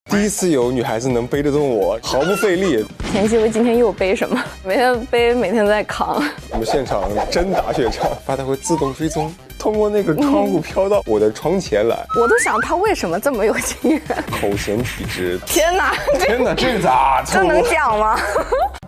第一次有女孩子能背得动我，毫不费力。田曦薇今天又背什么？每天背，每天在扛。我们现场真打雪仗，发带会自动追踪，通过那个窗户飘到我的窗前来。我都想他为什么这么有经验？口嫌体直。天哪！天哪，这咋？这能讲吗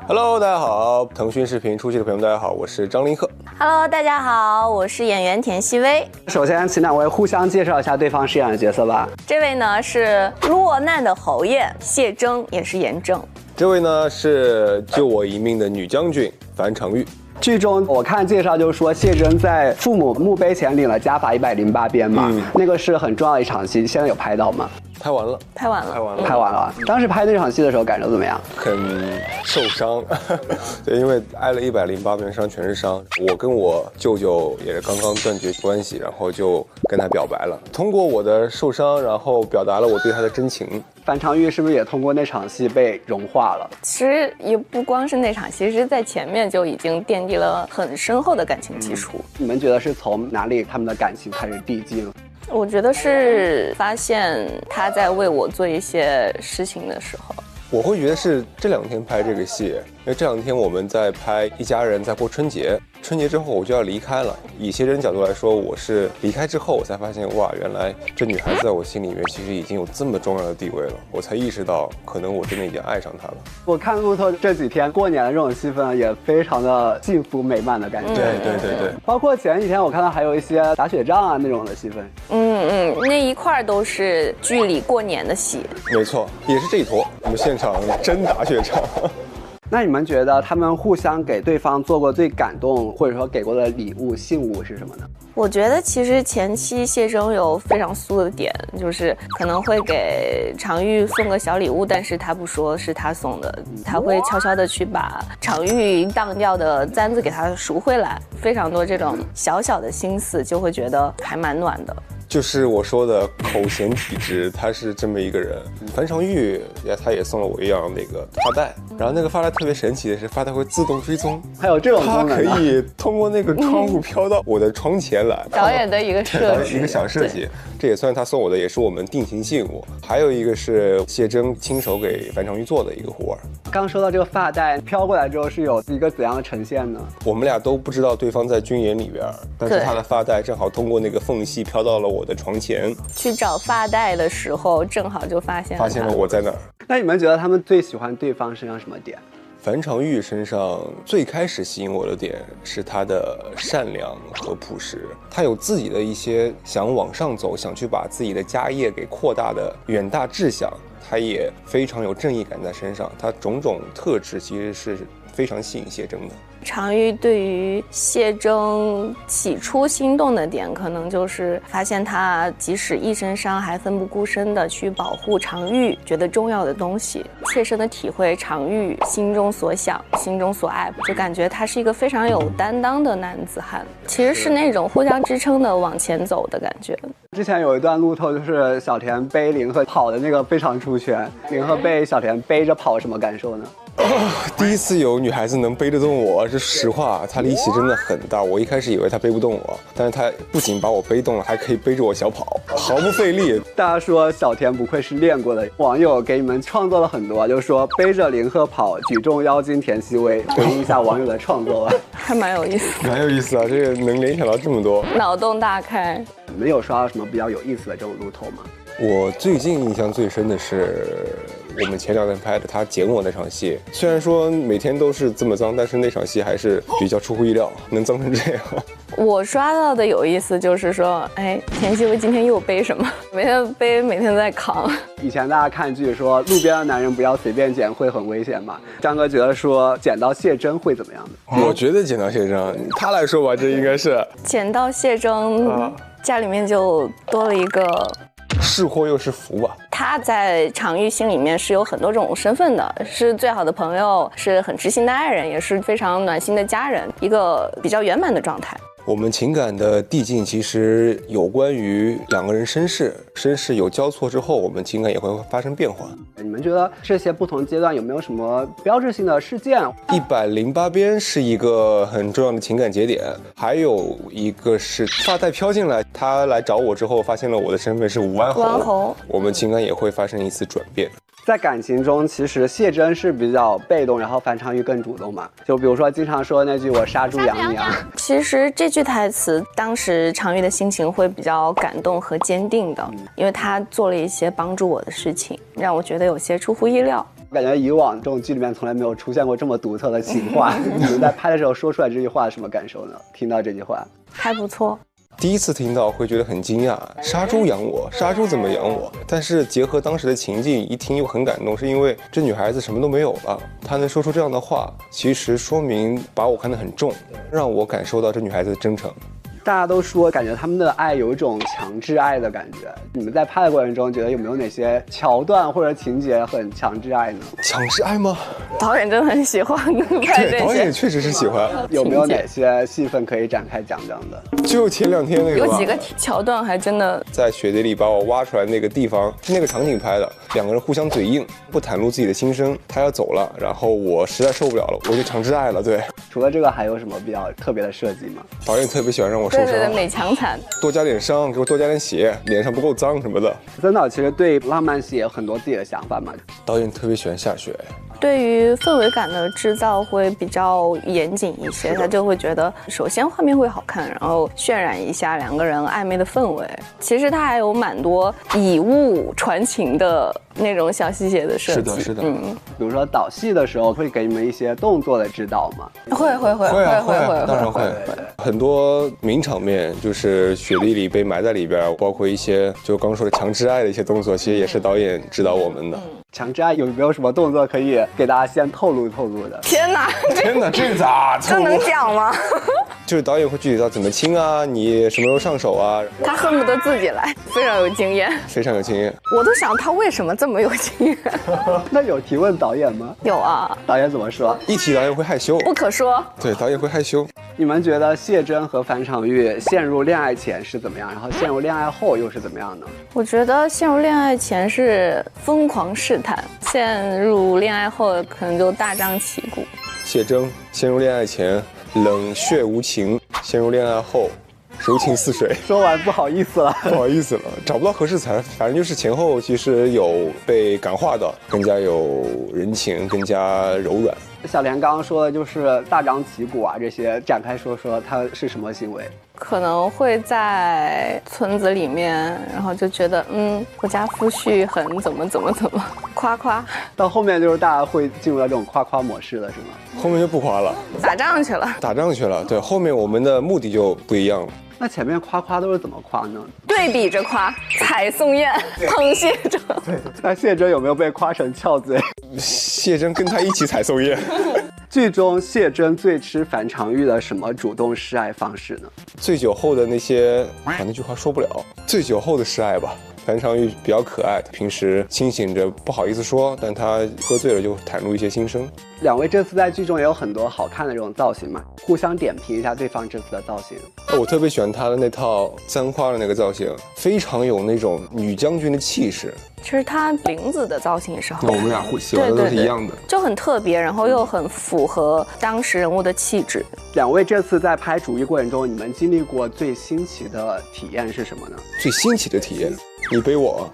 ？Hello， 大家好，腾讯视频出去的朋友们，大家好，我是张凌赫。Hello， 大家好，我是演员田曦薇。首先，请两位互相介绍一下对方饰演的角色吧。这位呢是落难的侯爷谢征，也是严正。这位呢是救我一命的女将军樊长玉。剧中我看介绍就是说谢征在父母墓碑前领了家法108鞭嘛，那个是很重要的一场戏，现在有拍到吗？拍完了。拍完了。当时拍那场戏的时候感受怎么样？很受伤，对，因为挨了108鞭伤，全是伤。我跟我舅舅也是刚刚断绝关系，然后就跟他表白了。通过我的受伤，然后表达了我对他的真情。樊长玉是不是也通过那场戏被融化了？其实也不光是那场戏，其实在前面就已经奠定了很深厚的感情基础。你们觉得是从哪里他们的感情开始递进？我觉得是发现他在为我做一些事情的时候。我会觉得是这2天拍这个戏，因为这2天我们在拍一家人在过春节，春节之后我就要离开了。以些人角度来说，我是离开之后我才发现，哇，原来这女孩子在我心里面其实已经有这么重要的地位了，我才意识到可能我真的已经爱上她了。我看路透这几天过年的这种气氛也非常的幸福美满的感觉。对，包括前几天我看到还有一些打雪仗啊那种的戏份。那一块都是剧里过年的戏。没错，也是这一坨，我们现场真打雪仗。那你们觉得他们互相给对方做过最感动或者说给过的礼物信物是什么呢？我觉得其实前期谢征有非常酥的点，就是可能会给常玉送个小礼物，但是他不说是他送的，他会悄悄的去把常玉当掉的簪子给他赎回来，非常多这种小小的心思，就会觉得还蛮暖的。就是我说的口嫌体直，他是这么一个人。樊长玉他也送了我一样那个发带，然后那个发带特别神奇的是，发带会自动追踪，还有这种功能，它可以通过那个窗户飘到我的窗前来。导演的一个设计，一个小设计，这也算是他送我的，也是我们定情信物。还有一个是谢征亲手给樊长玉做的一个护腕。刚说到这个发带飘过来之后是有一个怎样的呈现呢？我们俩都不知道对方在军营里边，但是他的发带正好通过那个缝隙飘到了我的床前。去找发带的时候，正好就发现了我在哪儿。那你们觉得他们最喜欢对方身上什么点？樊长玉身上最开始吸引我的点是他的善良和朴实，他有自己的一些想往上走，想去把自己的家业给扩大的远大志向，他也非常有正义感在身上，他种种特质其实是非常吸引谢征的。常玉对于谢征起初心动的点，可能就是发现他即使一身伤，还奋不顾身的去保护常玉觉得重要的东西，切身的体会常玉心中所想、心中所爱，就感觉他是一个非常有担当的男子汉。其实是那种互相支撑的往前走的感觉。之前有一段路透，就是小田背林赫跑的那个非常出圈，林赫被小田背着跑，什么感受呢？第一次有女孩子能背得动我，是实话，她力气真的很大。我一开始以为她背不动我，但是她不仅把我背动了，还可以背着我小跑，毫不费力。大家说小田不愧是练过的，网友给你们创作了很多，就是说背着林赫跑，举重妖精田曦薇，回应一下网友的创作吧。还蛮有意思，蛮有意思啊，这个能联想到这么多，脑洞大开。你们有刷到什么比较有意思的这种路透吗？我最近印象最深的是我们前2天拍的他捡我那场戏，虽然说每天都是这么脏，但是那场戏还是比较出乎意料，能脏成这样。我刷到的有意思就是说，田曦薇今天又背什么？每天背，每天在扛。以前大家看剧说路边的男人不要随便捡，会很危险嘛。张哥觉得说捡到谢征会怎么样的？我觉得捡到谢征，他来说吧，这应该是捡到谢征，家里面就多了一个。是祸又是福吧。他在常玉心里面是有很多种身份的，是最好的朋友，是很知心的爱人，也是非常暖心的家人，一个比较圆满的状态。我们情感的递进其实有关于两个人身世有交错之后，我们情感也会发生变化。你们觉得这些不同阶段有没有什么标志性的事件？108鞭是一个很重要的情感节点，还有一个是发带飘进来，他来找我之后，发现了我的身份是武安侯，我们情感也会发生一次转变。在感情中，其实谢真是比较被动，然后樊长玉更主动嘛。就比如说经常说那句“我杀猪养你啊”，其实这句台词，当时长玉的心情会比较感动和坚定的，因为他做了一些帮助我的事情，让我觉得有些出乎意料。感觉以往这种剧里面从来没有出现过这么独特的情话。你们在拍的时候说出来这句话，什么感受呢？听到这句话还不错。第一次听到会觉得很惊讶，杀猪养我，杀猪怎么养我？但是结合当时的情境，一听又很感动，是因为这女孩子什么都没有了，她能说出这样的话，其实说明把我看得很重，让我感受到这女孩子的真诚。大家都说感觉他们的爱有一种强制爱的感觉，你们在拍的过程中觉得有没有哪些桥段或者情节很强制爱呢？强制爱吗？导演真的很喜欢拍这些。对，导演确实是喜欢。有没有哪些戏份可以展开讲讲的？就前2天那个，有几个桥段还真的在雪地里把我挖出来那个地方，是那个场景拍的，两个人互相嘴硬，不袒露自己的心声。他要走了，然后我实在受不了了，我就强制爱了。对，除了这个还有什么比较特别的设计吗？导演特别喜欢让我受伤，对，美强惨，多加点伤，给我多加点血，脸上不够脏什么的。曾导其实对浪漫戏也有很多自己的想法嘛。导演特别喜欢下雪。对于氛围感的制造会比较严谨一些，他就会觉得首先画面会好看，然后渲染一下两个人暧昧的氛围。其实他还有蛮多以物传情的那种小细节的设计。是的。比如说导戏的时候会给你们一些动作的指导吗？会，当然会。很多名场面就是雪地里被埋在里边，包括一些就刚说的强制爱的一些动作，其实也是导演指导我们的。强制爱有没有什么动作可以给大家先透露的？天哪，这咋这能讲吗？就是导演会具体到怎么亲啊，你什么时候上手啊？他恨不得自己来，非常有经验。我都想他为什么这么有经验。那有提问导演吗？有啊。导演怎么说？一提导演会害羞，不可说。对，导演会害羞。你们觉得谢真和樊长玉陷入恋爱前是怎么样，然后陷入恋爱后又是怎么样呢？我觉得陷入恋爱前是疯狂试探，陷入恋爱后可能就大张旗鼓。谢真陷入恋爱前冷血无情，陷入恋爱后柔情似水。说完不好意思了，找不到合适词，反正就是前后其实有被感化到，更加有人情，更加柔软。小莲刚刚说的就是大张旗鼓啊，这些展开说它是什么行为？可能会在村子里面，然后就觉得我家夫婿很怎么夸夸，到后面就是大家会进入到这种夸夸模式了，是吗？后面就不夸了，打仗去了。对，后面我们的目的就不一样了。那前面夸都是怎么夸呢？对比着夸，采宋燕，捧谢真。对，那谢真有没有被夸成翘嘴？谢真跟他一起采宋燕。剧中谢真最吃樊长玉的什么主动示爱方式呢？醉酒后的那些，那句话说不了。醉酒后的示爱吧。樊长玉比较可爱，平时清醒着不好意思说，但他喝醉了就袒露一些心声。两位这次在剧中也有很多好看的这种造型嘛，互相点评一下对方这次的造型。我特别喜欢他的那套簪花的那个造型，非常有那种女将军的气势。其实他领子的造型也是好看的，那我们俩喜欢的都是一样的，就很特别，然后又很符合当时人物的气质。两位这次在拍主义过程中，你们经历过最新奇的体验是什么呢？最新奇的体验，你背我？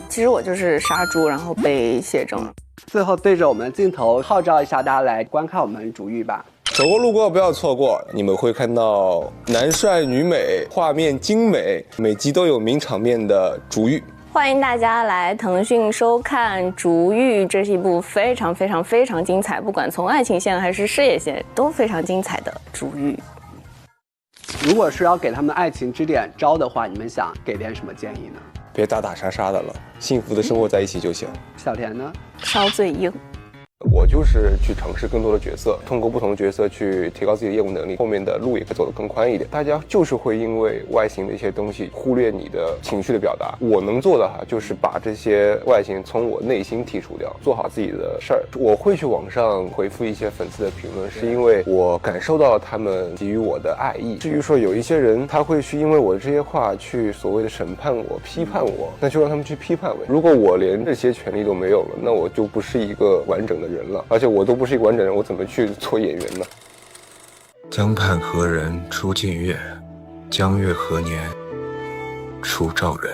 其实我就是杀猪，然后被谢真了。最后对着我们的镜头号召一下大家来观看我们主语吧。走过路过不要错过，你们会看到男帅女美，画面精美，每集都有名场面的主语。欢迎大家来腾讯收看《逐玉》，这是一部非常精彩，不管从爱情线还是事业线都非常精彩的《逐玉》。如果是要给他们爱情支点招的话，你们想给点什么建议呢？别打打杀杀的了，幸福的生活在一起就行。小田呢？烧最硬。我就是去尝试更多的角色，通过不同的角色去提高自己的业务能力，后面的路也可以走得更宽一点。大家就是会因为外形的一些东西忽略你的情绪的表达。我能做的就是把这些外形从我内心剔除掉，做好自己的事儿。我会去网上回复一些粉丝的评论，是因为我感受到了他们给予我的爱意。至于说有一些人他会去因为我的这些话去所谓的审判我、批判我，那就让他们去批判我。如果我连这些权利都没有了，那我就不是一个完整的人了。而且我都不是一个完整人，我怎么去做演员呢？江畔何人初见月，江月何年初照人。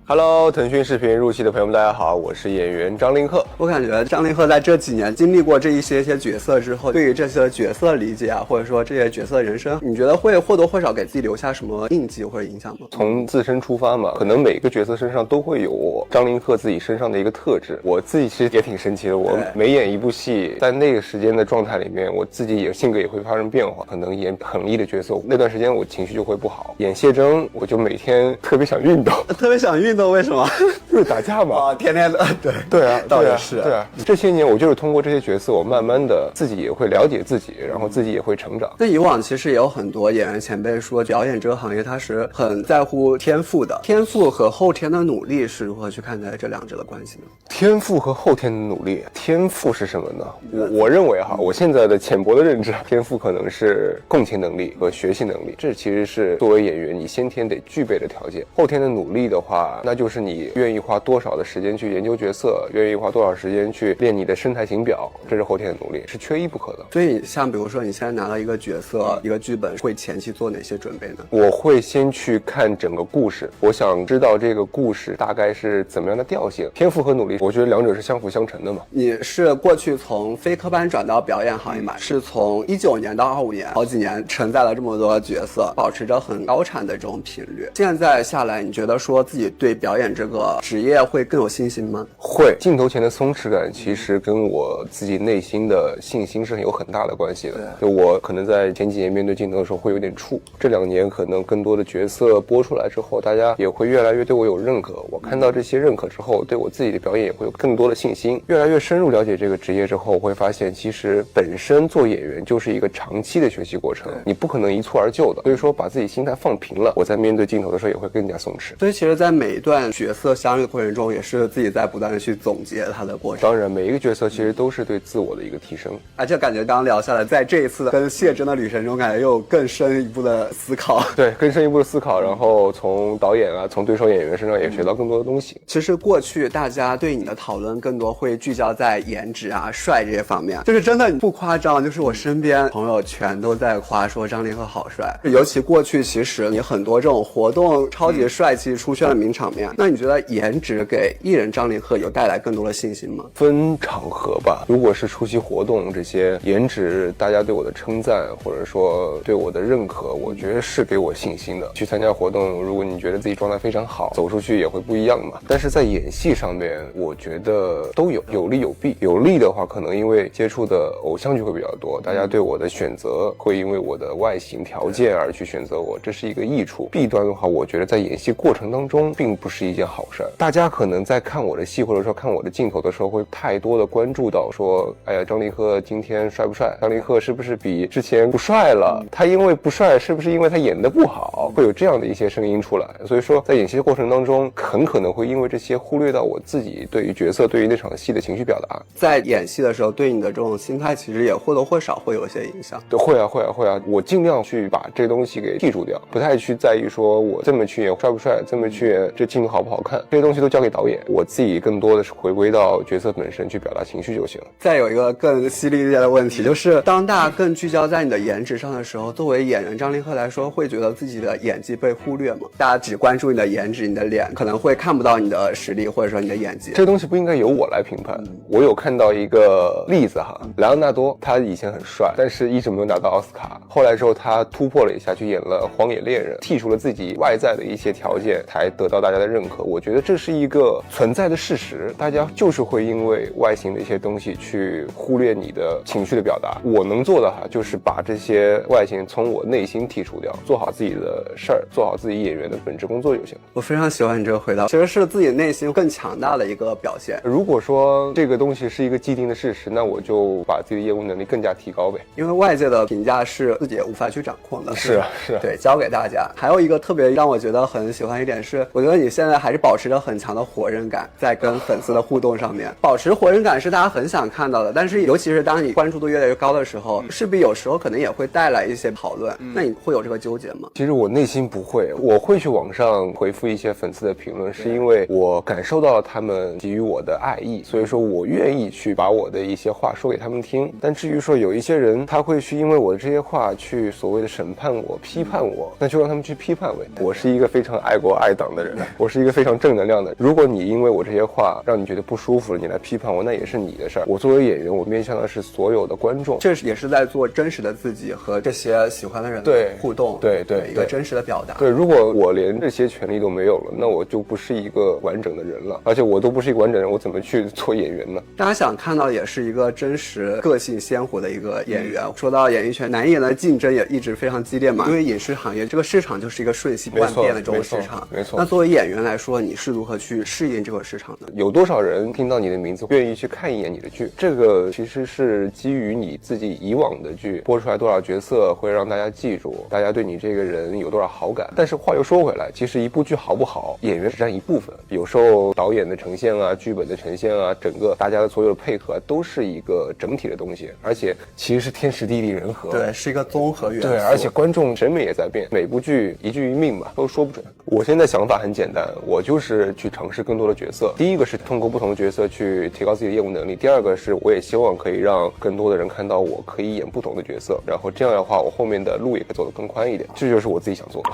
Hello， 腾讯视频入戏的朋友们，大家好，我是演员张凌赫。我感觉张凌赫在这几年经历过这一些角色之后，对于这些角色的理解啊，或者说这些角色的人生，你觉得会或多或少给自己留下什么印记或者影响吗？从自身出发嘛，可能每个角色身上都会有我张凌赫自己身上的一个特质。我自己其实也挺神奇的，我每演一部戏，在那个时间的状态里面，我自己也性格也会发生变化。可能演狠厉的角色，那段时间我情绪就会不好；演谢峥，我就每天特别想运动，特别想运动，为什么？因为打架嘛，啊，天天的，对啊，倒也是，对啊。这些年我就是通过这些角色，我慢慢的自己也会了解自己，然后自己也会成长。那以往其实也有很多演员前辈说，表演这个行业它是很在乎天赋的，天赋和后天的努力是如何去看待这两者的关系呢？天赋和后天的努力，天赋是什么呢？我认为我现在的浅薄的认知，天赋可能是共情能力和学习能力，这其实是作为演员你先天得具备的条件。后天的努力的话，那就是你愿意花多少的时间去研究角色，愿意花多少时间去练你的身材形表，这是后天的努力，是缺一不可的。所以像比如说你现在拿到一个角色、一个剧本，会前期做哪些准备呢？我会先去看整个故事，我想知道这个故事大概是怎么样的调性。天赋和努力，我觉得两者是相辅相成的嘛。你是过去从非科班转到表演行业嘛？是从19年到25年，好几年承载了这么多角色，保持着很高产的这种频率。现在下来，你觉得说自己对表演这个职业会更有信心吗？会。镜头前的松弛感其实跟我自己内心的信心是有很大的关系的。就我可能在前几年面对镜头的时候会有点怵，这2年可能更多的角色播出来之后，大家也会越来越对我有认可。我看到这些认可之后，对我自己的表演也会有更多的信心。越来越深入了解这个职业之后，会发现其实本身做演员就是一个长期的学习过程，你不可能一蹴而就的。所以说把自己心态放平了，我在面对镜头的时候也会更加松弛。所以其实在每一段角色相遇的过程中，也是自己在不断的去总结它的过程。当然每一个角色其实都是对自我的一个提升。而且感觉刚聊下来，在这一次跟谢峥的旅程中，感觉又有更深一步的思考。对，更深一步的思考，然后从导演啊，从对手演员身上也学到更多的东西。其实过去大家对你的讨论更多会聚焦在颜值啊、帅这些方面，就是真的不夸张，就是我身边朋友全都在夸说张凌赫好帅。尤其过去其实你很多这种活动超级帅气出现了名场面，那你觉得颜值给艺人张凌赫有带来更多的信心吗？分场合吧，如果是出席活动这些颜值大家对我的称赞或者说对我的认可，我觉得是给我信心的。去参加活动，如果你觉得自己状态非常好，走出去也会不一样嘛。但是在演戏上面，我觉得都有利有弊。有利的话，可能因为接触的偶像剧会比较多，大家对我的选择会因为我的外形条件而去选择我，这是一个益处。弊端的话，我觉得在演戏过程当中并不是一件好事。大家可能在看我的戏或者说看我的镜头的时候，会太多的关注到说，哎呀，张凌赫今天帅不帅？张凌赫是不是比之前不帅了？他因为不帅，是不是因为他演得不好？会有这样的一些声音出来。所以说，在演戏的过程当中，很可能会因为这些忽略到我自己对于角色、对于那场戏的情绪表达。在演戏的时候，对你的这种心态其实也或多或少会有一些影响。对，会啊，我尽量去把这东西给剔除掉，不太去在意说我这么去演帅不帅，这么去演这镜头好不好看，这些东西都交给导演，我自己更多的是回归到角色本身去表达情绪就行了。再有一个更犀利一点的问题，就是当大家更聚焦在你的颜值上的时候，作为演员张凌赫来说，会觉得自己的演技被忽略吗？大家只关注你的颜值、你的脸，可能会看不到你的实力或者说你的演技。这东西不应该由我来评判。我有看到一个例子哈，莱昂纳多他以前很帅，但是一直没有拿到奥斯卡，后来之后他突破了一下，去演了《荒野猎人》，剔除了自己外在的一些条件，才得到大家的的认可。我觉得这是一个存在的事实，大家就是会因为外形的一些东西去忽略你的情绪的表达。我能做的就是把这些外形从我内心剔除掉，做好自己的事儿，做好自己演员的本职工作就行。我非常喜欢你这个回答，其实是自己内心更强大的一个表现。如果说这个东西是一个既定的事实，那我就把自己的业务能力更加提高呗。因为外界的评价是自己也无法去掌控的。是啊，是啊，对，交给大家。还有一个特别让我觉得很喜欢一点是，我觉得你现在还是保持着很强的火刃感，在跟粉丝的互动上面，保持火刃感是大家很想看到的。但是尤其是当你关注度越来越高的时候，势必有时候可能也会带来一些讨论。那你会有这个纠结吗？其实我内心不会，我会去网上回复一些粉丝的评论，是因为我感受到了他们给予我的爱意，所以说我愿意去把我的一些话说给他们听。但至于说有一些人他会去因为我的这些话去所谓的审判我、批判我，那就让他们去批判我。我是一个非常爱国爱党的人，我是一个非常正能量的人。如果你因为我这些话让你觉得不舒服了，你来批判我，那也是你的事儿。我作为演员，我面向的是所有的观众，这也是在做真实的自己和这些喜欢的人的互动，对一个真实的表达。对，如果我连这些权利都没有了，那我就不是一个完整的人了。而且我都不是一个完整人，我怎么去做演员呢？大家想看到的也是一个真实、个性鲜活的一个演员。说到演艺圈，男演员的竞争也一直非常激烈嘛，因为影视行业这个市场就是一个瞬息万变的这种市场。没错。那作为演员来说，你是如何去适应这个市场的？有多少人听到你的名字愿意去看一眼你的剧？这个其实是基于你自己以往的剧播出来多少角色会让大家记住，大家对你这个人有多少好感。但是话又说回来，其实一部剧好不好，演员只占一部分，有时候导演的呈现啊、剧本的呈现啊，整个大家的所有的配合都是一个整体的东西，而且其实是天时地利人和。对，是一个综合元素。对，而且观众审美也在变，每部剧一句一命吧，都说不准。我现在想法很简单，我就是去尝试更多的角色。第一个是通过不同的角色去提高自己的业务能力，第二个是我也希望可以让更多的人看到我可以演不同的角色，然后这样的话我后面的路也可以走得更宽一点，这就是我自己想做的。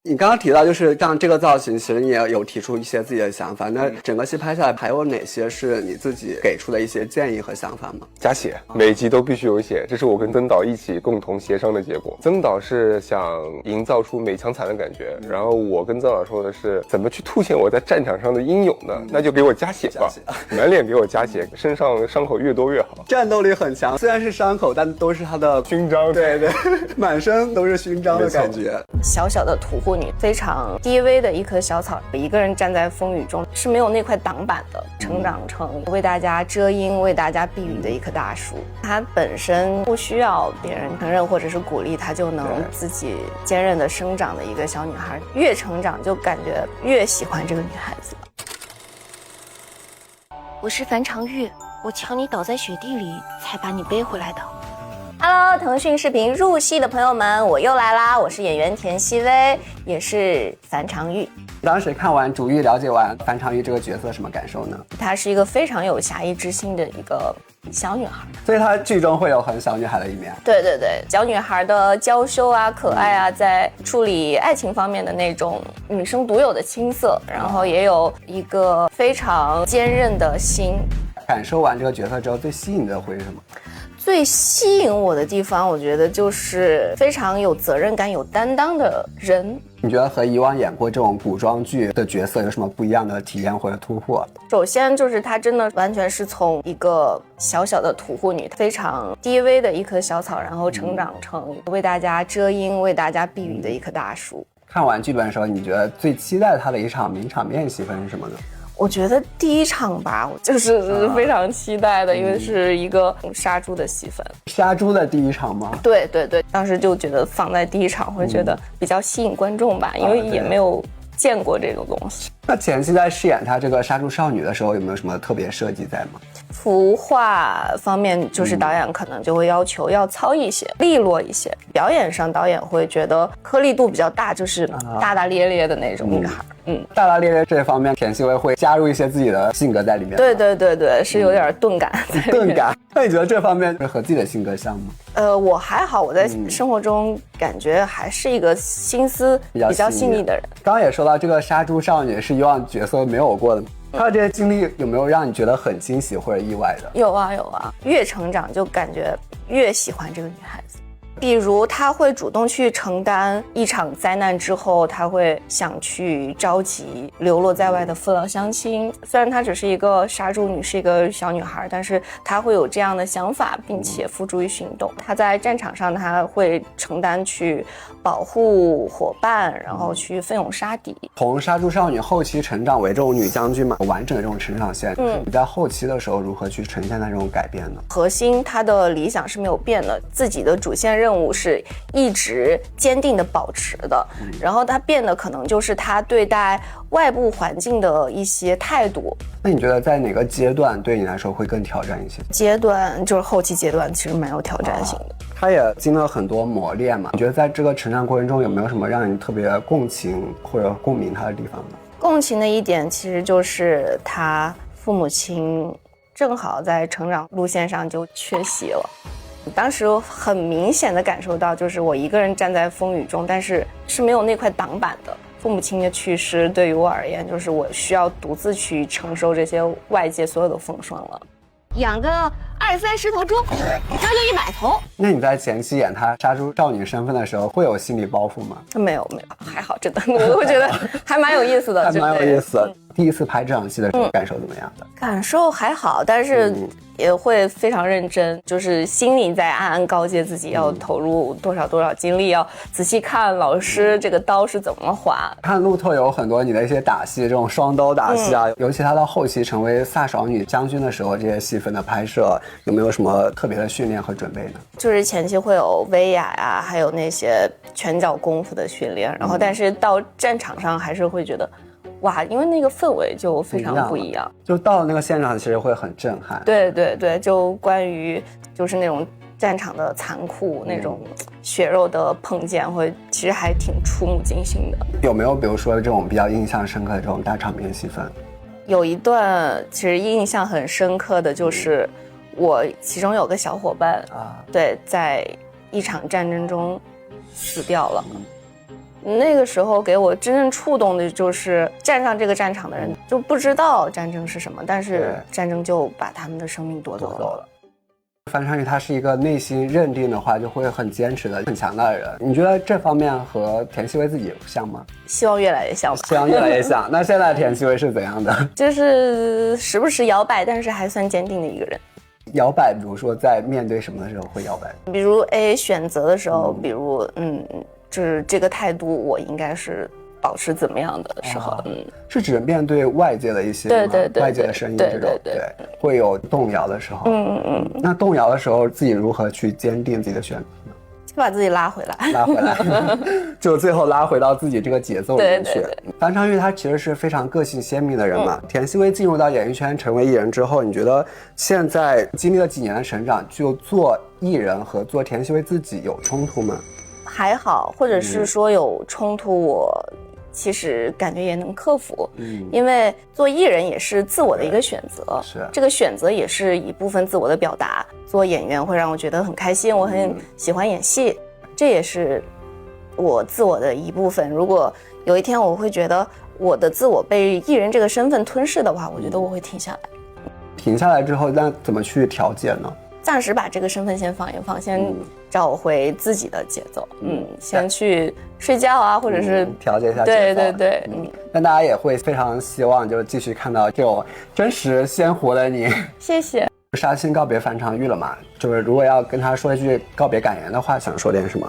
你刚刚提到就是像这个造型，其实你也有提出一些自己的想法。那整个戏拍下来，还有哪些是你自己给出的一些建议和想法吗？加血，每集都必须有血，这是我跟曾导一起共同协商的结果。曾导是想营造出美强惨的感觉，然后我跟曾导说的是怎么去凸显我在战场上的英勇呢？那就给我加血吧，满脸给我加血，身上伤口越多越好。战斗力很强，虽然是伤口，但都是他的勋章。对对，满身都是勋章的感觉。小小的屠户女，非常低微的一棵小草，一个人站在风雨中，是没有那块挡板的，成长成为大家遮阴、为大家避雨的一棵大树。她本身不需要别人承认或者是鼓励，她就能自己坚韧的生长的一个小女孩。越成长就感觉越喜欢这个女孩子。我是樊长玉，我抢你倒在雪地里才把你背回来的。Hello， 腾讯视频入戏的朋友们，我又来啦！我是演员田曦薇，也是樊长玉。当时看完主玉，了解完樊长玉这个角色，什么感受呢？她是一个非常有侠义之心的一个小女孩，所以她剧中会有很小女孩的一面。对对对，小女孩的娇羞啊、可爱啊，在处理爱情方面的那种女生独有的青涩，然后也有一个非常坚韧的心。感受完这个角色之后，最吸引的会是什么？最吸引我的地方，我觉得就是非常有责任感、有担当的人。你觉得和以往演过这种古装剧的角色有什么不一样的体验或者突破？首先就是她真的完全是从一个小小的屠户女，非常低微的一棵小草，然后成长成为大家遮阴、为大家避雨的一棵大树。看完剧本的时候，你觉得最期待她的一场名场面戏份是什么呢？我觉得第一场吧，就是非常期待的，因为是一个杀猪的戏份。杀猪的第一场吗？对对对，当时就觉得放在第一场会觉得比较吸引观众吧，因为也没有见过这种东西。那前期在饰演她这个杀猪少女的时候，有没有什么特别设计在吗？服化方面，就是导演可能就会要求要糙一些、利落一些。表演上，导演会觉得颗粒度比较大，就是大大咧咧的那种女孩。大大咧咧这方面，田曦薇会加入一些自己的性格在里面。对对对对，是有点钝感在里面。钝感。那你觉得这方面和自己的性格像吗？我还好，我在生活中感觉还是一个心思比较细腻的人。刚刚也说到，这个杀猪少女是以往角色没有过的。她的这些经历有没有让你觉得很惊喜或者意外的？有啊有啊，越成长就感觉越喜欢这个女孩子。比如他会主动去承担一场灾难之后，他会想去召集流落在外的父老乡亲。虽然她只是一个杀猪女，是一个小女孩，但是她会有这样的想法，并且付诸于行动。她在战场上，她会承担去保护伙伴，然后去奋勇杀敌。从杀猪少女后期成长为这种女将军嘛，完整的这种成长线，你在后期的时候如何去呈现她这种改变呢？核心她的理想是没有变的，自己的主线任务是一直坚定的保持的，然后她变的可能就是她对待外部环境的一些态度。那你觉得在哪个阶段对你来说会更挑战一些？阶段就是后期阶段，其实蛮有挑战性的。她也经历了很多磨练嘛，你觉得在这个成长过程中有没有什么让你特别共情或者共鸣她的地方呢？共情的一点其实就是她父母亲正好在成长路线上就缺席了。当时很明显的感受到，就是我一个人站在风雨中，但是是没有那块挡板的。父母亲的去世对于我而言，就是我需要独自去承受这些外界所有的风霜了。养个20-30头猪，这就100头。那你在前期演她杀猪少女身份的时候，会有心理包袱吗？没有，还好，真的，我觉得还蛮有意思的，还蛮有意思的。第一次拍这场戏的时候，感受怎么样的？感受还好，但是也会非常认真，就是心里在暗暗告诫自己要投入多少精力，要仔细看老师这个刀是怎么划。看路透有很多你的一些打戏，这种双刀打戏啊，尤其他到后期成为飒爽女将军的时候，这些戏份的拍摄有没有什么特别的训练和准备呢？就是前期会有威亚呀，还有那些拳脚功夫的训练，然后但是到战场上还是会觉得哇，因为那个氛围就非常不一样，就到了那个现场其实会很震撼。对，就关于就是那种战场的残酷，那种血肉的碰见，其实还挺触目惊心的。有没有比如说这种比较印象深刻的这种大场面戏份？有一段其实印象很深刻的就是我其中有个小伙伴对，在一场战争中死掉了。那个时候给我真正触动的就是站上这个战场的人就不知道战争是什么，但是战争就把他们的生命夺走了。范丞丞他是一个内心认定的话就会很坚持的很强大的人，你觉得这方面和田曦薇自己像吗？希望越来越像吧。希望越来越像。那现在田曦薇是怎样的？就是时不时摇摆，但是还算坚定的一个人。摇摆，比如说在面对什么的时候会摇摆？比如选择的时候，比如就是这个态度我应该是保持怎么样的时候，是指面对外界的一些对外界的声音这种，对，会有动摇的时候，那动摇的时候自己如何去坚定自己的选择呢？就把自己拉回来，就最后拉回到自己这个节奏里面去。樊昌玉他其实是非常个性鲜明的人嘛。田曦薇进入到演艺圈成为艺人之后，你觉得现在经历了几年的成长，就做艺人和做田曦薇自己有冲突吗？还好，或者是说有冲突，我其实感觉也能克服。因为做艺人也是自我的一个选择，是这个选择也是一部分自我的表达。做演员会让我觉得很开心，我很喜欢演戏，这也是我自我的一部分。如果有一天我会觉得我的自我被艺人这个身份吞噬的话，我觉得我会停下来。停下来之后，那怎么去调节呢？暂时把这个身份先放一放，先找回自己的节奏。先去睡觉啊，或者是调节一下节奏。对。那大家也会非常希望，就是继续看到这种真实鲜活的你。谢谢。杀青告别樊昌玉了嘛？就是如果要跟他说一句告别感言的话，想说点什么？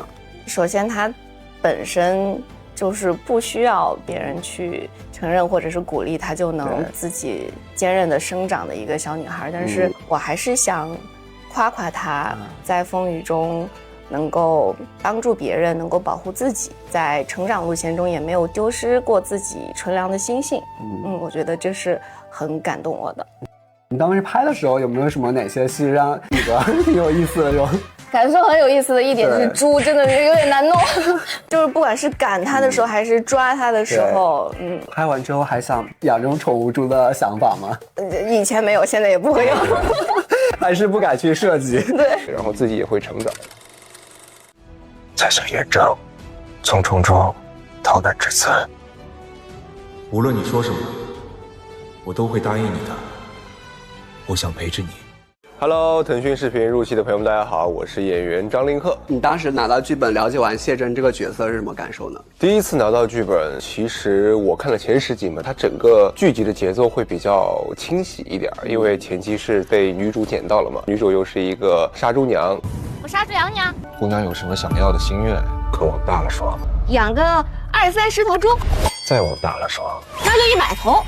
首先，他本身就是不需要别人去承认或者是鼓励，他就能自己坚韧的生长的一个小女孩。但是我还是想夸夸她在风雨中能够帮助别人，能够保护自己，在成长路线中也没有丢失过自己纯良的心性。我觉得这是很感动我的。你当时拍的时候有没有什么哪些戏让你挺有意思的？有感受很有意思的一点是猪真的有点难弄，就是不管是赶它的时候还是抓它的时候，拍完之后还想养这种宠物猪的想法吗？以前没有，现在也不会有，还是不敢去设计。对，然后自己也会成长。在这远征匆匆中逃难至此，无论你说什么，我都会答应你的。我想陪着你。Hello， 腾讯视频入戏的朋友们，大家好，我是演员张凌赫。你当时拿到剧本，了解完谢珍这个角色是什么感受呢？第一次拿到剧本，其实我看了前10集嘛，它整个剧集的节奏会比较清晰一点，因为前期是被女主捡到了嘛，女主又是一个杀猪娘。我杀猪养你啊！姑娘有什么想要的心愿，可往大了说，养个20-30头猪，再往大了说，那就100头。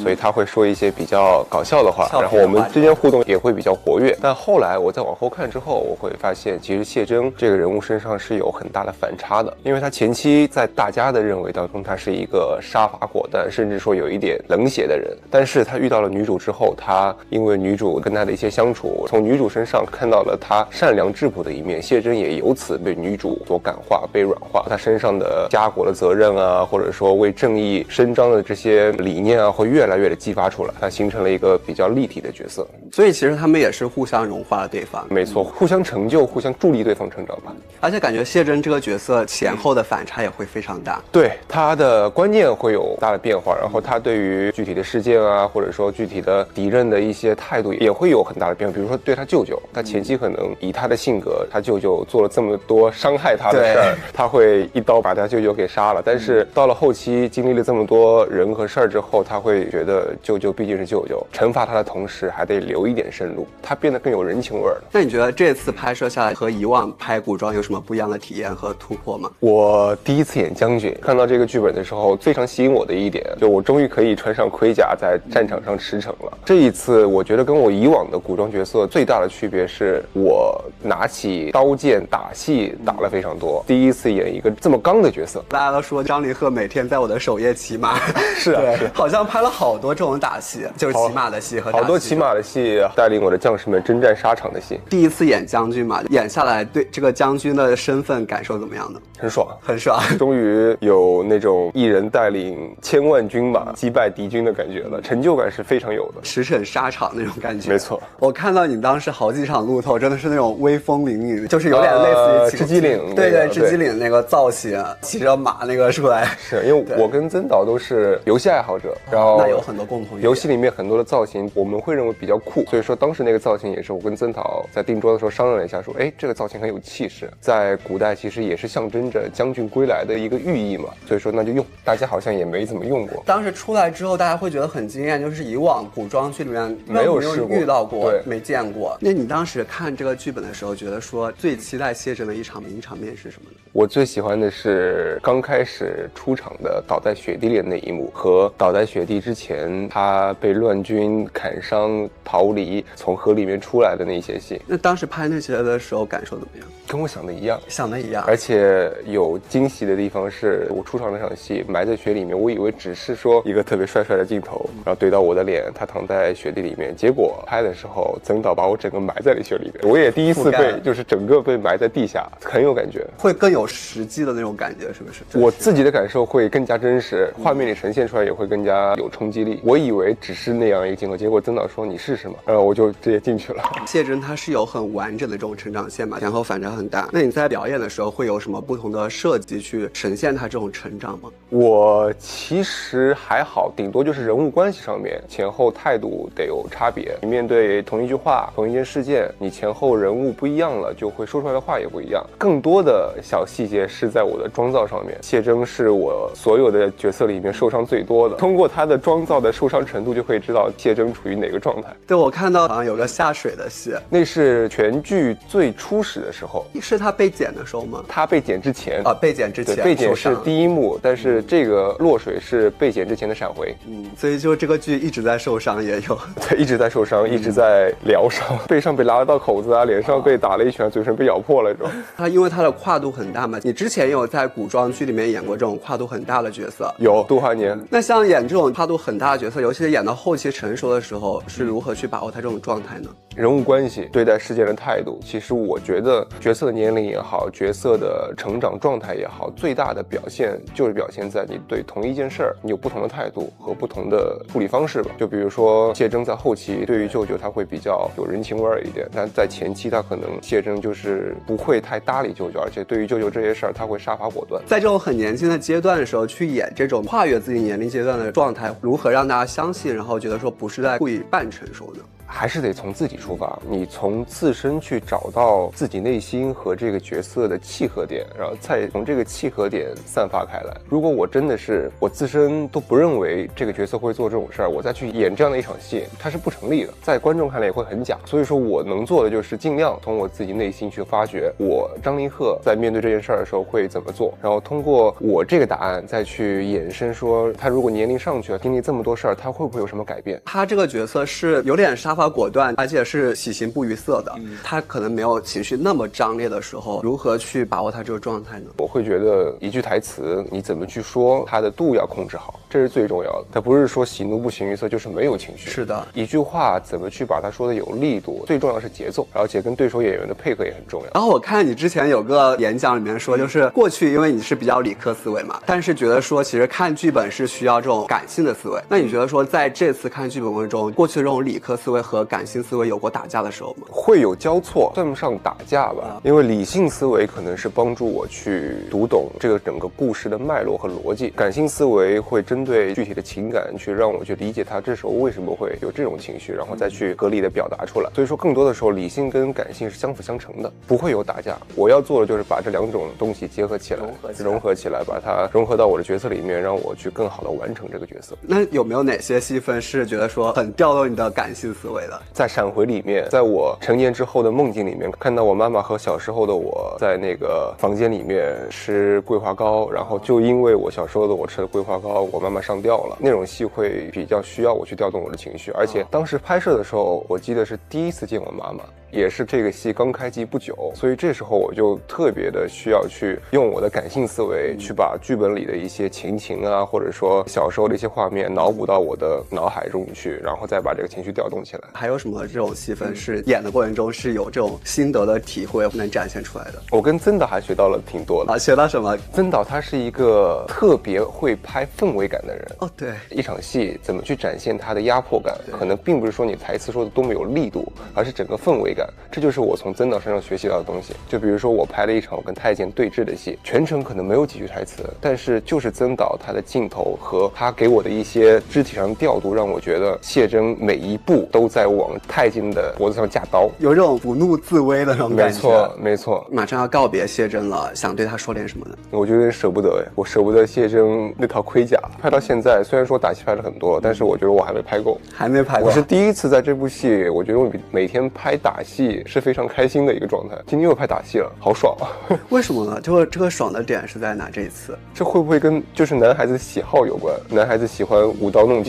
所以他会说一些比较搞笑的话，然后我们之间互动也会比较活跃。但后来我再往后看之后，我会发现其实谢珍这个人物身上是有很大的反差的，因为他前期在大家的认为当中，他是一个杀伐果断，甚至说有一点冷血的人。但是他遇到了女主之后，他因为女主跟他的一些相处，从女主身上看到了他善良质朴的一面，谢珍也由此被女主所感化，被软化。他身上的家国的责任啊，或者说为正义伸张的这些理念啊，会越来越的激发出来，他形成了一个比较立体的角色。所以其实他们也是互相融化了对方。没错，互相成就，互相助力对方成长吧。而且感觉谢珍这个角色前后的反差也会非常大。对，他的观念会有大的变化，然后他对于具体的事件啊，或者说具体的敌人的一些态度也会有很大的变化。比如说对他舅舅，他前期可能以他的性格，他舅舅做了这么多伤害他的事儿，他会一刀把他舅舅给杀了。但是到了后期，经历了这么多人和事儿之后，他会觉得舅舅毕竟是舅舅，惩罚他的同时还得留一点生路，他变得更有人情味了。那你觉得这次拍摄下来和以往拍古装有什么不一样的体验和突破吗？我第一次演将军，看到这个剧本的时候，非常吸引我的一点，就我终于可以穿上盔甲在战场上驰骋了。这一次，我觉得跟我以往的古装角色最大的区别是，我拿起刀剑打戏打了非常多，第一次演一个这么刚的角色。大家都说张凌赫每天在我的首页骑马，是啊，对，好像拍了好多这种打戏，就是骑马的戏和打戏好多骑马的戏，带领我的将士们征战沙场的戏。第一次演将军嘛，演下来对这个将军的身份感受怎么样呢？很爽，很爽，终于有那种一人带领千万军马击败敌军的感觉了，成就感是非常有的，驰骋沙场那种感觉。没错，我看到你当时好几场路透，真的是那种威风凛凛，就是有点类似于织机岭，对对，织机岭那个造型，骑着马那个出来。是因为我跟曾导都是游戏爱好者，然后那有很多共同点。游戏里面很多的造型，我们会认为比较酷，所以说当时那个造型也是我跟曾导在定妆的时候商量了一下，说，哎，这个造型很有气势，在古代其实也是象征着将军归来的一个寓意嘛，所以说那就用。大家好像也没怎么用过。当时出来之后，大家会觉得很惊艳，就是以往古装剧里面没有试过遇到过，对，没见过。那你当时看这个剧本的时候，觉得说最期待谢珍的一场名场面是什么呢？我最喜欢的是刚开始出场的倒在雪地里的那一幕，和倒在雪地之前他被乱军砍伤逃离，从河里面出来的那些戏。那当时拍那些的时候感受怎么样？跟我想的一样，想的一样。而且有惊喜的地方是，我出场那场戏埋在雪里面，我以为只是说一个特别帅帅的镜头，然后对到我的脸，他躺在雪地里面，结果拍的时候曾导把我整个埋在了雪里面，我也第一次被就是整个被埋在地下，很有感觉，会更有实际的那种感觉，是不是？我自己的感受会更加真实，画面里呈现出来也会更加有冲击力。我以为只是那样一个镜头，结果曾导说你试试嘛，然后我就直接进去了。谢珍她是有很完整的这种成长线嘛，前后反差很大。那你在表演的时候会有什么不同的设计去呈现她这种成长吗？我其实还好，顶多就是人物关系上面前后态度得有差别。你面对同一句话、同一件事件，你前后人物不一样了，就会说出来的话也不一样。更多的小细节是在我的妆造上面。谢珍是我所有的角色里面受伤最多的，通过她的妆造的受伤程度就可以知道谢珍处于哪个状态。对，我看到好像有个下水的戏，那是全剧最初始的时候，是他被剪的时候吗？他被剪之前啊，被剪之前，被剪是第一幕，但是这个落水是被剪之前的闪回。所以就这个剧一直在受伤，也有对，一直在受伤，一直在疗伤，背上被拉了道口子啊，脸上被打了一拳，嘴唇被咬破了这种。他因为他的跨度很大嘛，你之前也有在古装剧里面演过这种跨度很大的角色，有杜华年。那像演这种跨度很大的角色，尤其是演到后期成熟的时候，是如何去把握他这种状态呢？人物关系、对待事件的态度，其实我觉得角色的年龄也好，角色的成长状态也好，最大的表现就是表现在你对同一件事儿，你有不同的态度和不同的处理方式吧。就比如说谢珍在后期对于舅舅他会比较有人情味儿一点，但在前期他可能谢珍就是不会太搭理舅舅，而且对于舅舅这些事儿他会杀伐果断。在这种很年轻的阶段的时候去演这种跨越自己年龄阶段的状态，如何让大家相信，然后觉得说不是在故意扮成熟呢？还是得从自己出发，你从自身去找到自己内心和这个角色的契合点，然后再从这个契合点散发开来。如果我真的是我自身都不认为这个角色会做这种事儿，我再去演这样的一场戏，它是不成立的，在观众看来也会很假。所以说我能做的就是尽量从我自己内心去发掘，我张凌赫在面对这件事儿的时候会怎么做，然后通过我这个答案再去衍生说，他如果年龄上去了，经历这么多事儿，他会不会有什么改变？他这个角色是有点杀伐果断，而且是喜形不于色的。他可能没有情绪那么张烈的时候，如何去把握他这个状态呢？我会觉得一句台词你怎么去说，它的度要控制好，这是最重要的。它不是说喜怒不形于色就是没有情绪，是的，一句话怎么去把它说的有力度，最重要是节奏，而且跟对手演员的配合也很重要。然后我看你之前有个演讲里面说，就是过去因为你是比较理科思维嘛，但是觉得说其实看剧本是需要这种感性的思维。那你觉得说在这次看剧本过程中，过去的这种理科思维和感性思维有过打架的时候吗？会有交错，算不上打架吧，因为理性思维可能是帮助我去读懂这个整个故事的脉络和逻辑，感性思维会针对具体的情感去让我去理解他这时候为什么会有这种情绪，然后再去合理的表达出来。所以说更多的时候理性跟感性是相辅相成的，不会有打架。我要做的就是把这两种东西结合起来，融合起来，把它融合到我的角色里面，让我去更好的完成这个角色。那有没有哪些戏份是觉得说很调动你的感性思维的？在闪回里面，在我成年之后的梦境里面，看到我妈妈和小时候的我在那个房间里面吃桂花糕，然后就因为我小时候的我吃了桂花糕，我妈妈上吊了，那种戏会比较需要我去调动我的情绪。而且当时拍摄的时候，我记得是第一次见我妈妈，也是这个戏刚开机不久，所以这时候我就特别的需要去用我的感性思维去把剧本里的一些情啊，或者说小时候的一些画面脑补到我的脑海中去，然后再把这个情绪调动起来。还有什么这种戏份是演的过程中是有这种心得的体会能展现出来的？我跟曾导还学到了挺多的啊，学到什么？曾导他是一个特别会拍氛围感的人。哦，对，一场戏怎么去展现它的压迫感，可能并不是说你台词说的多么有力度，而是整个氛围感。这就是我从曾导身上学习到的东西。就比如说我拍了一场我跟太监对峙的戏，全程可能没有几句台词，但是就是曾导他的镜头和他给我的一些肢体上的调度，让我觉得谢峥每一步都在往太监的脖子上架刀，有这种不怒自威的那种感觉。没错，没错。马上要告别谢峥了，想对他说点什么呢？我觉得舍不得，我舍不得谢峥那套盔甲，拍到现在虽然说打戏拍了很多，但是我觉得我还没拍够，还没拍够。我是第一次在这部戏，我觉得我每天拍打戏是非常开心的一个状态。今天又拍打戏了，好爽啊！为什么呢？就是这个爽的点是在哪？这一次这会不会跟就是男孩子喜好有关？男孩子喜欢舞刀弄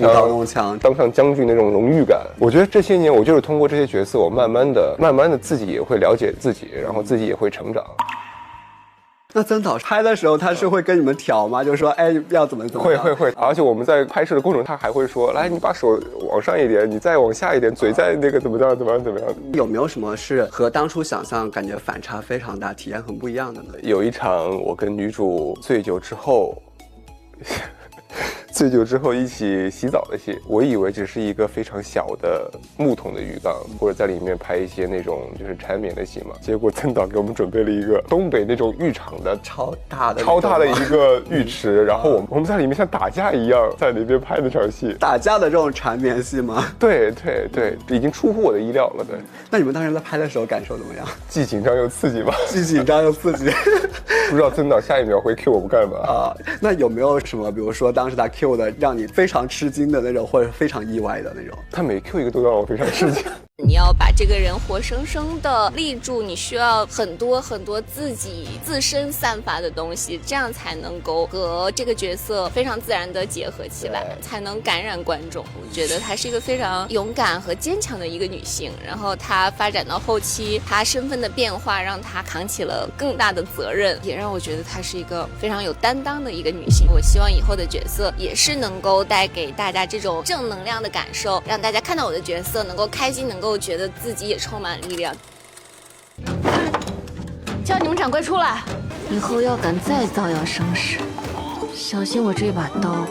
枪，当上将军那种荣誉感。我觉得这些年我就是通过这些角色，我慢慢的自己也会了解自己，然后自己也会成长。那曾导拍的时候，他是会跟你们调吗？就是说，哎，要怎么样？会，而且我们在拍摄的过程中，他还会说，来，你把手往上一点，你再往下一点，嘴再那个怎么样。有没有什么是和当初想象感觉反差非常大，体验很不一样的呢？有一场我跟女主醉酒之后一起洗澡的戏，我以为只是一个非常小的木桶的浴缸，或者在里面拍一些那种就是缠绵的戏嘛。结果曾导给我们准备了一个东北那种浴场的超大的一个浴池，然后我们在里面像打架一样在那边拍那场戏。打架的这种缠绵戏吗？对，已经出乎我的意料了。对，那你们当时在拍的时候感受怎么样？既紧张又刺激吧。既紧张又刺激。不知道曾导下一秒会 cue 我们干嘛啊？那有没有什么，比如说当时他 cue 的让你非常吃惊的那种，或者非常意外的那种？他每 cue 一个都让我非常吃惊。你要把这个人活生生的立住，你需要很多自己自身散发的东西，这样才能够和这个角色非常自然的结合起来，才能感染观众。我觉得她是一个非常勇敢和坚强的一个女性，然后她发展到后期，她身份的变化让她扛起了更大的责任，也让我觉得她是一个非常有担当的一个女性。我希望以后的角色也是能够带给大家这种正能量的感受，让大家看到我的角色能够开心，能够觉得自己也充满力量。叫你们掌柜出来！以后要敢再造谣生事，小心我这把刀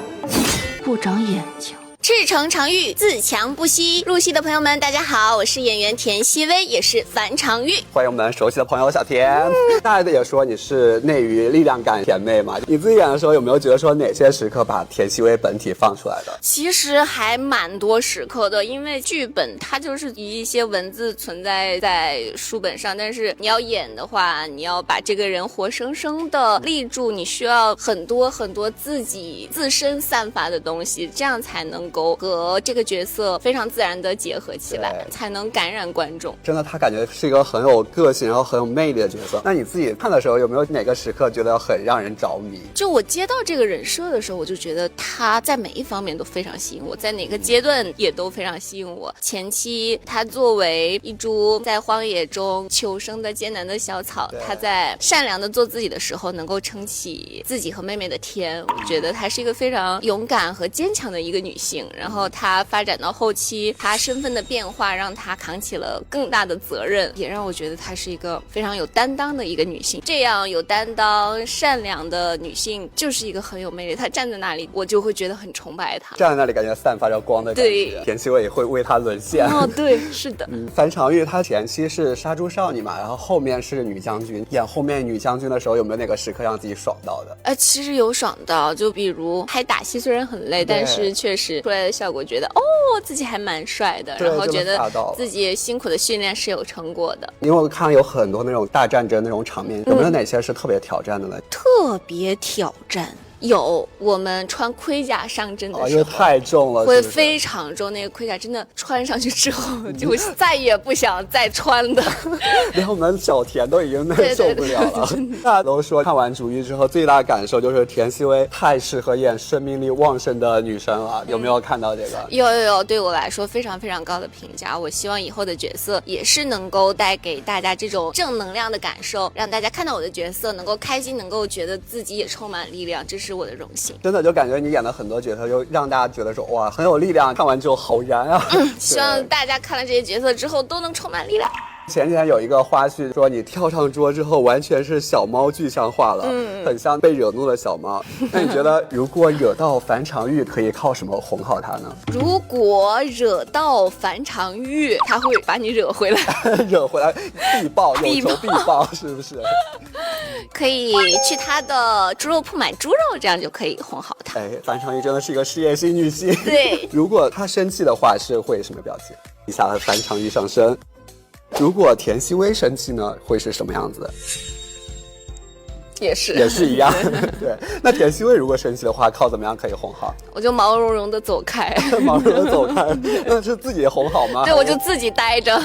不长眼睛。赤诚常玉，自强不息。入戏的朋友们，大家好，我是演员田曦薇，也是樊常玉。欢迎我们熟悉的朋友小田。大家也说你是内娱力量感甜妹嘛？你自己演的时候有没有觉得说哪些时刻把田曦薇本体放出来的？其实还蛮多时刻的，因为剧本它就是一些文字存在在书本上，但是你要演的话，你要把这个人活生生的立住，你需要很多很多自己自身散发的东西，这样才能够和这个角色非常自然的结合起来，才能感染观众。真的，他感觉是一个很有个性，然后很有魅力的角色。那你自己看的时候，有没有哪个时刻觉得很让人着迷？就我接到这个人设的时候，我就觉得他在每一方面都非常吸引我，在哪个阶段也都非常吸引我。前期他作为一株在荒野中求生的艰难的小草，他在善良的做自己的时候，能够撑起自己和妹妹的天。我觉得她是一个非常勇敢和坚强的一个女性。然后她发展到后期，她身份的变化让她扛起了更大的责任，也让我觉得她是一个非常有担当的一个女性。这样有担当、善良的女性就是一个很有魅力。她站在那里，我就会觉得很崇拜她。站在那里，感觉散发着光的感觉。对，田曦薇也会为她沦陷。哦，对，是的。樊常玉她前期是杀猪少女嘛，然后后面是女将军。演后面女将军的时候，有没有哪个时刻让自己爽到的？其实有爽到，就比如拍打戏虽然很累，但是确实出来的效果觉得自己还蛮帅的，然后觉得自己辛苦的训练是有成果的。因为我看有很多那种大战争那种场面，有没有哪些是特别挑战的呢？特别挑战。有，我们穿盔甲上阵的时候，因为太重了，会非常重。那个盔甲真的穿上去之后，就再也不想再穿的。连我们小田都已经受不了了。大家都说看完《逐一》之后，最大的感受就是田曦薇太适合演生命力旺盛的女生了。有没有看到这个？有，对我来说非常非常高的评价。我希望以后的角色也是能够带给大家这种正能量的感受，让大家看到我的角色能够开心，能够觉得自己也充满力量，这是我的荣幸。真的就感觉你演的很多角色，就让大家觉得说哇很有力量，看完之后好燃啊！希望大家看了这些角色之后都能充满力量。前几天有一个花絮说你跳上桌之后完全是小猫具象化了，很像被惹怒的小猫。那你觉得如果惹到樊常玉，可以靠什么哄好他呢？如果惹到樊常玉，他会把你惹回来。惹回来必报，有仇必报，是不是？可以去他的猪肉铺买猪肉，这样就可以哄好他。樊常玉真的是一个事业心女性。对，如果她生气的话，是会什么表情？以下樊常玉上身。如果田曦薇生气呢，会是什么样子的？也是一样。对，那田曦薇如果生气的话，靠怎么样可以哄好？我就毛茸茸的走开。毛茸茸的走开，那是自己哄好吗？对，我就自己待着，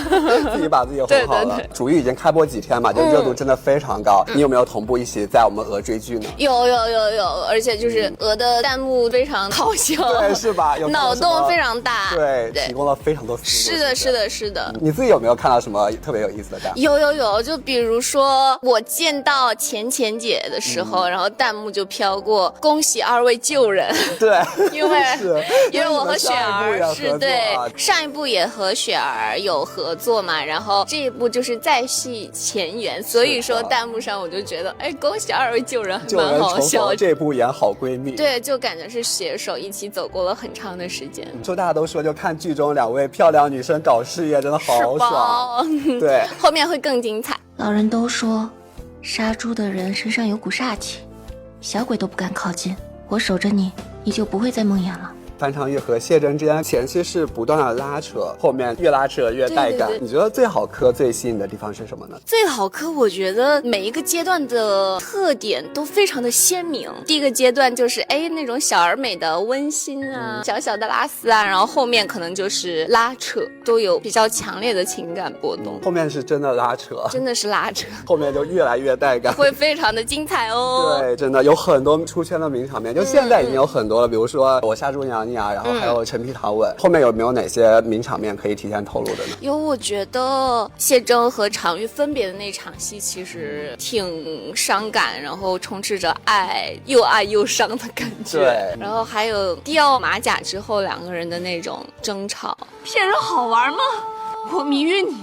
自己把自己哄好了。逐一已经开播几天嘛，就热度真的非常高。你有没有同步一起在我们鹅追剧呢？有，而且就是鹅的弹幕非常好笑，对，是吧？有脑洞非常大，对，提供了非常多思路。是的。你自己有没有看到什么特别有意思的弹幕？有，就比如说我见到钱姐的时候，然后弹幕就飘过恭喜二位救人。对，因为我和雪儿是对上一部也和雪儿有合作嘛，然后这一部就是再续前缘，所以说弹幕上我就觉得恭喜二位救人蛮好笑。这部演好闺蜜，对，就感觉是携手一起走过了很长的时间。就大家都说就看剧中两位漂亮女生搞事业真的好爽。对，后面会更精彩。老人都说杀猪的人身上有股煞气，小鬼都不敢靠近。我守着你，你就不会再梦魇了。樊常玉和谢真之间前期是不断的拉扯，后面越拉扯越带感。你觉得最好磕最吸引的地方是什么呢？最好磕我觉得每一个阶段的特点都非常的鲜明。第一个阶段就是那种小而美的温馨啊，小小的拉丝啊，然后后面可能就是拉扯，都有比较强烈的情感波动。后面是真的拉扯，真的是拉扯，后面就越来越带感，会非常的精彩哦。对，真的有很多出圈的名场面，就现在已经有很多了，比如说我杀猪娘娘啊，然后还有陈皮糖吻。后面有没有哪些名场面可以提前透露的呢？有，我觉得谢征和常玉分别的那场戏其实挺伤感，然后充斥着爱又伤的感觉。对，然后还有掉马甲之后两个人的那种争吵。骗人好玩吗？我迷晕你，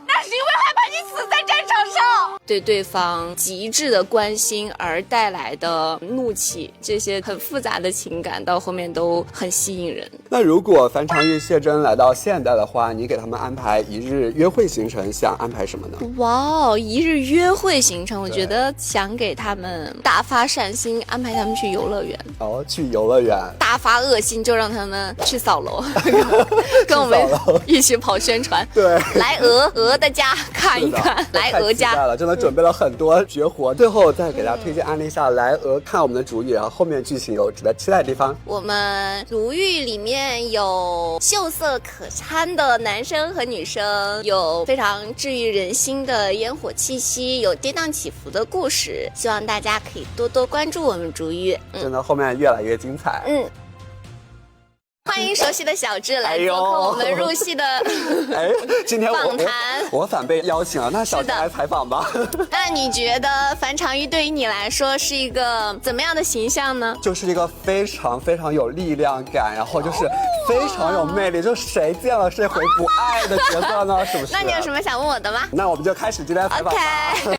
那那是因为害怕你死在战场上。对对方极致的关心而带来的怒气，这些很复杂的情感到后面都很吸引人。那如果樊长玉、谢真来到现代的话，你给他们安排一日约会行程，想安排什么呢？哇哦，一日约会行程，我觉得想给他们大发善心，安排他们去游乐园。哦，去游乐园。大发恶心就让他们去扫楼，跟我们一起跑宣传。对，来鹅的家看一看，来鹅家了，真的准备了很多绝活。最后再给大家推荐安利一下来鹅看我们的主语，然后后面剧情有值得期待的地方。我们如玉里面有秀色可餐的男生和女生，有非常治愈人心的烟火气息，有跌宕起伏的故事，希望大家可以多多关注我们如玉。真的后面越来越精彩。欢迎熟悉的小智来做客我们入戏的今天访谈。我反被邀请了，那小智来采访吧。那你觉得樊长玉对于你来说是一个怎么样的形象呢？就是一个非常非常有力量感，然后就是非常有魅力，就谁见了谁会不爱的角色呢？是不是？那你有什么想问我的吗？那我们就开始今天的采访吧。OK